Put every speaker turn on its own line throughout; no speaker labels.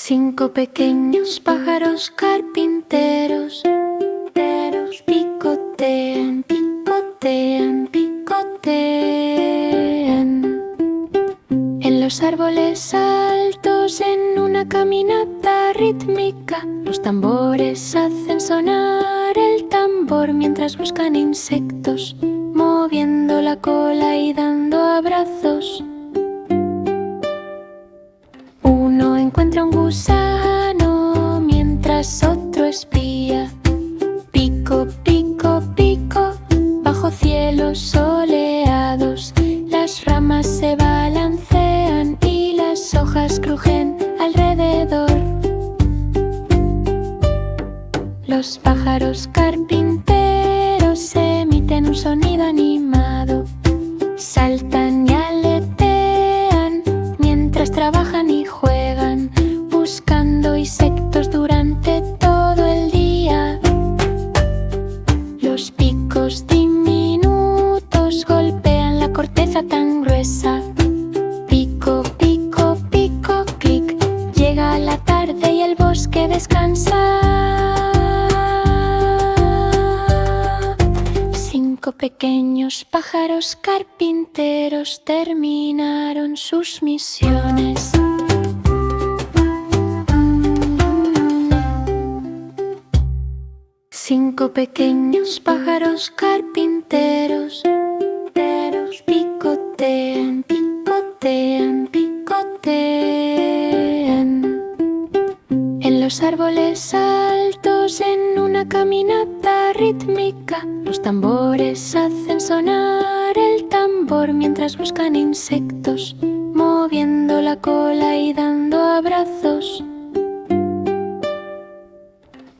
Cinco pequeños pájaros carpinteros picotean, picotean, picotean. En los árboles altos, en una caminata rítmica, los tambores hacen sonar el tambor mientras buscan insectos, moviendo la cola y dando abrazos. Uno encuentra un gusano mientras otro espía. Pico, pico, pico, bajo cielos soleados, las ramas se balancean y las hojas crujen alrededor. Los pájaros carpinteros emiten un sonido animado, saltan y aletean mientras trabajan y juegan, buscando insectos durante todo el día. Los picos diminutos golpean la corteza tan gruesa. Pico, pico, pico, clic. Llega la tarde y el bosque descansa. Cinco pequeños pájaros carpinteros terminaron sus misiones. Cinco pequeños pájaros carpinteros picotean, picotean, picotean. En los árboles altos, en una caminata rítmica, los tambores hacen sonar el tambor mientras buscan insectos, moviendo la cola y dando abrazos.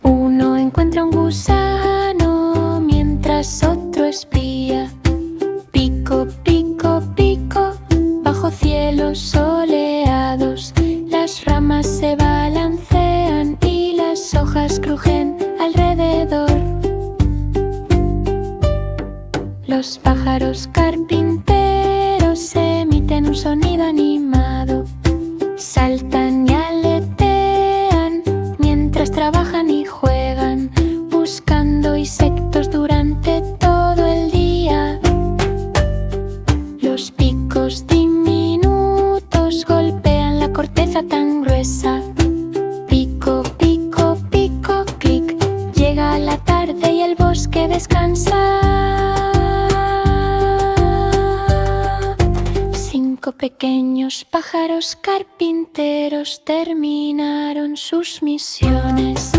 Uno encuentra un gusano mientras otro espía. Pico, pico, pico, bajo cielos soleados, las ramas se balancean y las hojas crujen alrededor. Los pájaros carpinteros emiten un sonido animado, saltan y aletean mientras trabajan y juegan, buscando insectos durante todo el día. Los picos diminutos golpean la corteza tan gruesa. Pico, pico, pico, clic. Llega la tarde y el bosque descansa. Cinco pequeños pájaros carpinteros terminaron sus misiones.